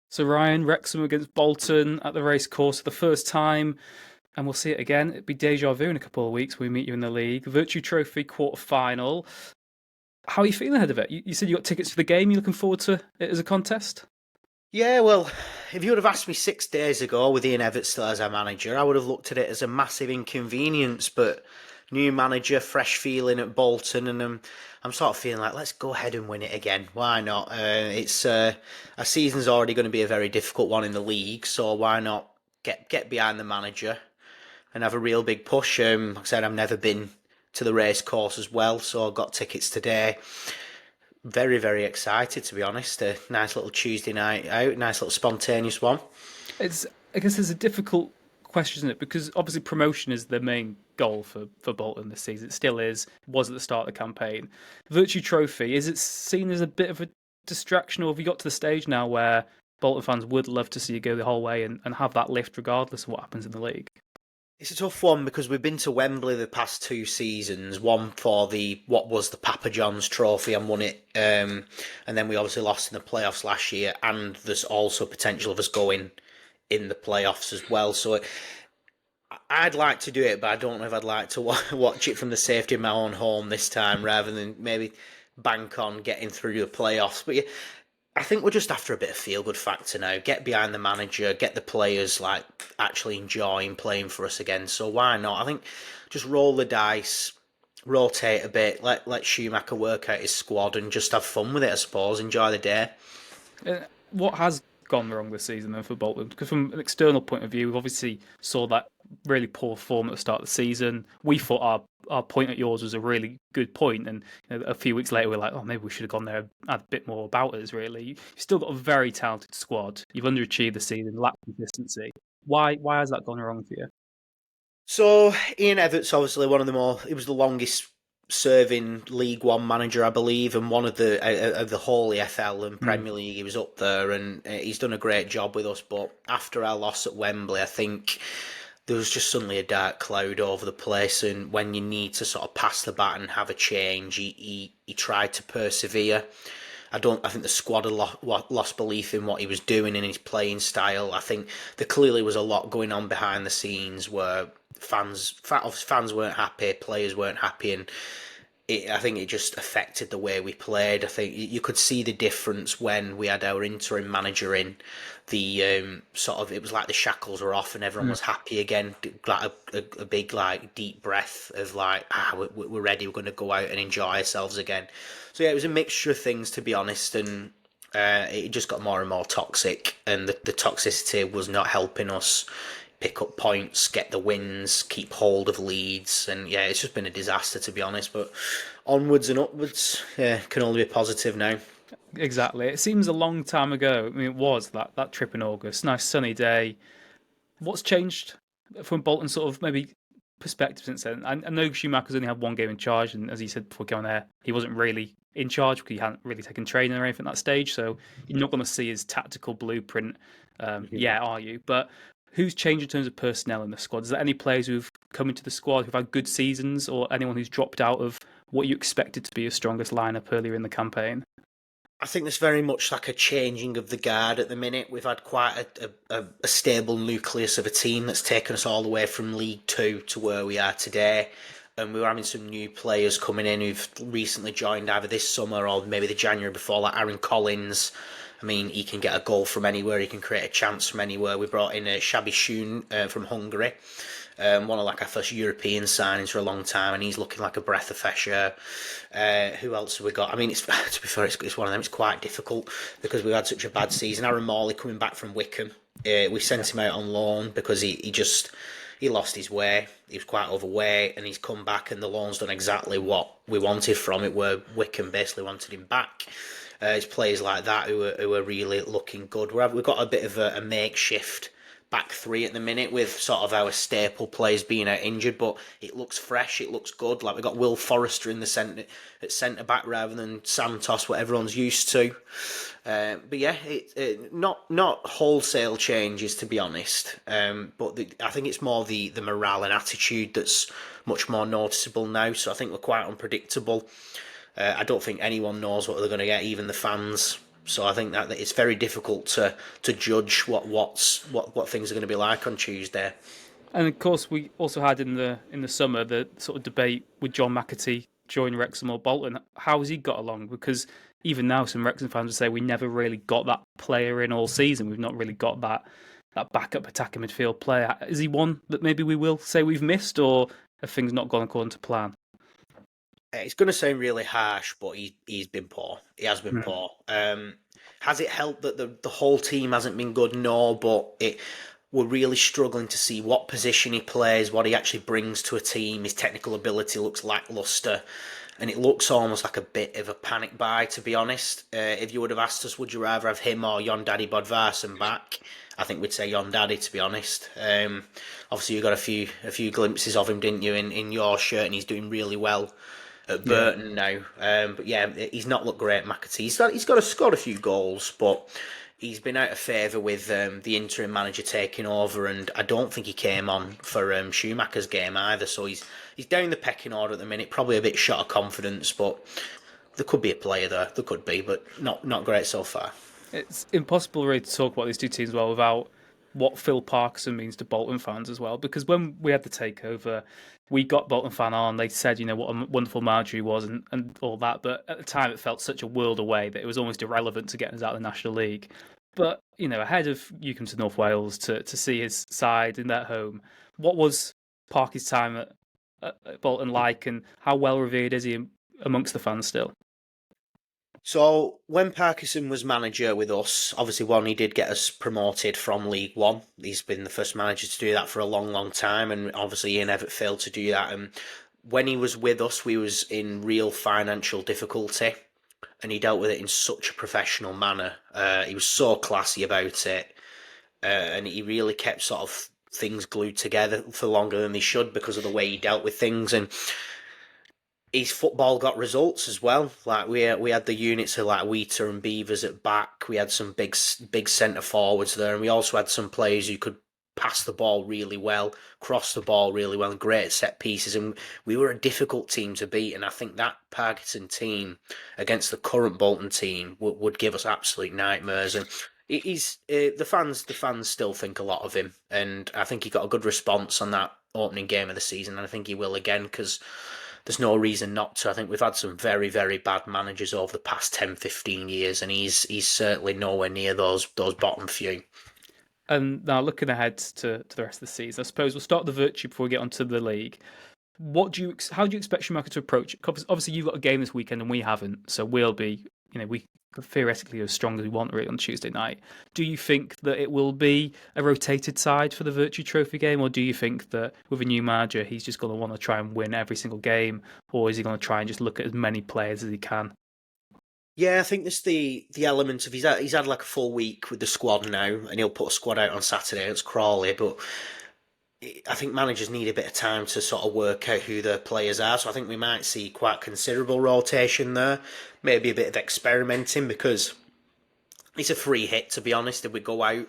So Ryan, Wrexham against Bolton at the race course for the first time, and we'll see it again. It'd be deja vu in a couple of weeks. We meet you in the league. Vertu Trophy quarter final. How are you feeling ahead of it? You said you got tickets for the game. You looking forward to it as a contest? Yeah, well, if you would have asked me 6 days ago with Ian Evatt still as our manager, I would have looked at it as a massive inconvenience. But new manager, fresh feeling at Bolton, and I'm sort of feeling like let's go ahead and win it again. Why not? It's Our season's already going to be a very difficult one in the league, so why not get behind the manager and have a real big push? Like I said, I've never been to the race course as well, so I got tickets today. Very, very excited, to be honest. A nice little Tuesday night out, nice little spontaneous one. It's I guess it's a difficult question, isn't it? Because obviously promotion is the main goal for Bolton this season. It still is. It was at the start of the campaign. Virtue Trophy, is it seen as a bit of a distraction, or have you got to the stage now where Bolton fans would love to see you go the whole way and have that lift regardless of what happens in the league? It's a tough one because we've been to Wembley the past 2 seasons. One for the what was the Papa John's Trophy and won it, and then we obviously lost in the playoffs last year. And there's also potential of us going in the playoffs as well. So I'd like to do it, but I don't know if I'd like to watch it from the safety of my own home this time, rather than maybe bank on getting through the playoffs. But yeah, I think we're just after a bit of feel good factor now. Get behind the manager, get the players like actually enjoying playing for us again. So why not? I think just roll the dice, rotate a bit, let Schumacher work out his squad, and just have fun with it. I suppose enjoy the day. What has gone wrong this season then for Bolton? Because from an external point of view, we've obviously saw that really poor form at the start of the season. We thought our point at yours was a really good point, and a few weeks later we're like, oh, maybe we should have gone there and had a bit more about us. Really, you've still got a very talented squad. You've underachieved the season, lacked consistency. Why has that gone wrong for you? So Ian Evatt's obviously one of the more. He was the longest serving League One manager, I believe, and one of the of the whole EFL and Mm. Premier League. He was up there, and he's done a great job with us. But after our loss at Wembley, I think there was just suddenly a dark cloud over the place. And when you need to sort of pass the bat and have a change, he tried to persevere. I think the squad had lost belief in what he was doing in his playing style. I think there clearly was a lot going on behind the scenes where fans weren't happy, players weren't happy, and I think it just affected the way we played. I think you could see the difference when we had our interim manager in. The sort of, it was like the shackles were off and everyone Mm. was happy again. Like a big like deep breath of like, we're ready. We're going to go out and enjoy ourselves again. So yeah, it was a mixture of things, to be honest, and it just got more and more toxic, and the toxicity was not helping us pick up points, get the wins, keep hold of leads, and yeah, it's just been a disaster, to be honest. But onwards and upwards, yeah, can only be positive now. Exactly. It seems a long time ago. I mean, it was that trip in August. Nice sunny day. What's changed from Bolton's sort of maybe perspective since then? I know Schumacher's only had one game in charge, and as you said before going there, he wasn't really in charge because he hadn't really taken training or anything at that stage. So you're not going to see his tactical blueprint yet, are you? But who's changed in terms of personnel in the squad? Is there any players who've come into the squad who've had good seasons, or anyone who's dropped out of what you expected to be your strongest lineup earlier in the campaign? I think there's very much like a changing of the guard at the minute. We've had quite a stable nucleus of a team that's taken us all the way from League Two to where we are today. And we were having some new players coming in who've recently joined either this summer or maybe the January before, like Aaron Collins. I mean, he can get a goal from anywhere. He can create a chance from anywhere. We brought in Shabby Shun from Hungary, one of like our first European signings for a long time, and he's looking like a breath of fresh air. Who else have we got? I mean, it's to be fair, it's one of them. It's quite difficult because we've had such a bad season. Aaron Morley coming back from Wickham, we sent him out on loan because he lost his way. He was quite overweight, and he's come back, and the loan's done exactly what we wanted from it. Where Wickham basically wanted him back. It's players like that who are really looking good. We've got a bit of a makeshift back three at the minute with sort of our staple players being out injured, but it looks fresh, it looks good. Like we've got Will Forrester in the centre back rather than Santos, what everyone's used to. But yeah, not wholesale changes, to be honest. But I think it's more the morale and attitude that's much more noticeable now. So I think we're quite unpredictable. I don't think anyone knows what they're going to get, even the fans. So I think that it's very difficult to judge what things are going to be like on Tuesday. And of course, we also had in the summer the sort of debate with John McAtee joining Wrexham or Bolton. How has he got along? Because even now, some Wrexham fans would say we never really got that player in all season. We've not really got that backup attacking midfield player. Is he one that maybe we will say we've missed, or have things not gone according to plan? It's going to sound really harsh, but he's been poor. He has been Mm. poor. Has it helped that the whole team hasn't been good? No, but we're really struggling to see what position he plays, what he actually brings to a team. His technical ability looks lackluster, and it looks almost like a bit of a panic buy, to be honest. If you would have asked us, would you rather have him or Yon Daddy Bodvarsson back? I think we'd say Yon Daddy, to be honest. Obviously, you got a few glimpses of him, didn't you, in your shirt, and he's doing really well at Yeah. Burton now. But yeah, he's not looked great, McAtee. He's scored a few goals, but he's been out of favour with the interim manager taking over, and I don't think he came on for Schumacher's game either. So he's down the pecking order at the minute. Probably a bit short of confidence, but there could be a player there. There could be, but not great so far. It's impossible really to talk about these two teams well without what Phil Parkinson means to Bolton fans as well. Because when we had the takeover, we got Bolton fan on. They said, what a wonderful manager he was and all that. But at the time, it felt such a world away that it was almost irrelevant to getting us out of the National League. But ahead of you come to North Wales to see his side in their home, what was Parky's time at Bolton like, and how well revered is he amongst the fans still? So when Parkinson was manager with us, obviously one he did get us promoted from League One. He's been the first manager to do that for a long time, and obviously Ian Evatt failed to do that. And when he was with us, we was in real financial difficulty, and he dealt with it in such a professional manner. He was so classy about it, and he really kept sort of things glued together for longer than they should because of the way he dealt with things. And his football got results as well. Like we had the units of like Wheater and Beavers at back. We had some big centre forwards there, and we also had some players who could pass the ball really well, cross the ball really well, and great set pieces. And we were a difficult team to beat. And I think that Parkinson team against the current Bolton team would give us absolute nightmares. And the fans still think a lot of him, and I think he got a good response on that opening game of the season, and I think he will again because there's no reason not to. I think we've had some very, very bad managers over the past 10, 15 years, and he's certainly nowhere near those bottom few. And now looking ahead to the rest of the season, I suppose we'll start the Virtue before we get onto the league. How do you expect Schumacher to approach it? Obviously, you've got a game this weekend and we haven't, so we'll be, we could theoretically as strong as we want really on Tuesday night. Do you think that it will be a rotated side for the Virtue Trophy game, or do you think that with a new manager, he's just going to want to try and win every single game, or is he going to try and just look at as many players as he can? Yeah, I think there's the element of he's had like a full week with the squad now, and he'll put a squad out on Saturday against Crawley, but I think managers need a bit of time to sort of work out who their players are. So I think we might see quite considerable rotation there, maybe a bit of experimenting because it's a free hit, to be honest. If we go out,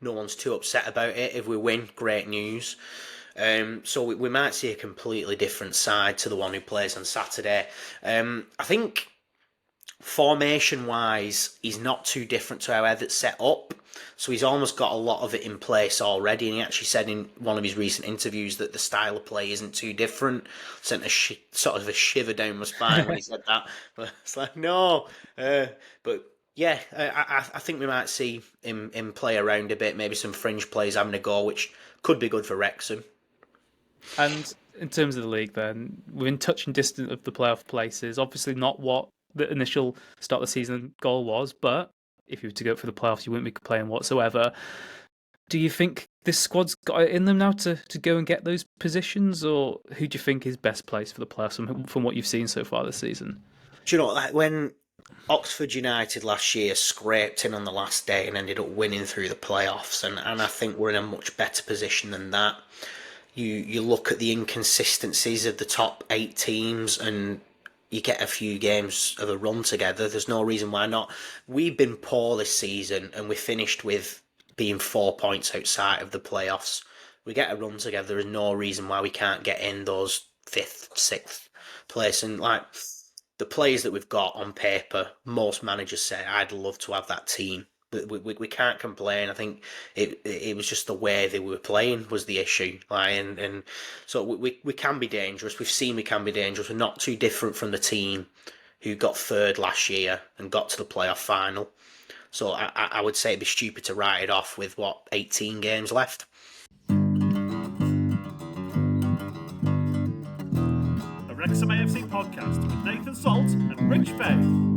no one's too upset about it. If we win, great news. So we might see a completely different side to the one who plays on Saturday. I think formation wise, he's not too different to how Evatt's set up. So he's almost got a lot of it in place already. And he actually said in one of his recent interviews that the style of play isn't too different. Sent sort of a shiver down my spine when he said that. But it's like, no. But yeah, I think we might see him play around a bit. Maybe some fringe plays having a go, which could be good for Wrexham. And in terms of the league, then, within touch and distance of the playoff places, obviously not what the initial start of the season goal was, but if you were to go for the playoffs, you wouldn't be complaining whatsoever. Do you think this squad's got it in them now to go and get those positions, or who do you think is best placed for the playoffs from what you've seen so far this season? Do you know, like when Oxford United last year scraped in on the last day and ended up winning through the playoffs, and I think we're in a much better position than that. You look at the inconsistencies of the top 8 teams and you get a few games of a run together. There's no reason why not. We've been poor this season and we finished with being 4 points outside of the playoffs. We get a run together. There's no reason why we can't get in those 5th, 6th place. And like the players that we've got on paper, most managers say, I'd love to have that team. But we can't complain. I think it was just the way they were playing was the issue. And so we can be dangerous. We've seen we can be dangerous. We're not too different from the team who got third last year and got to the playoff final. So I would say it'd be stupid to write it off with, 18 games left. The Wrexham AFC podcast with Nathan Salt and Rich Faye.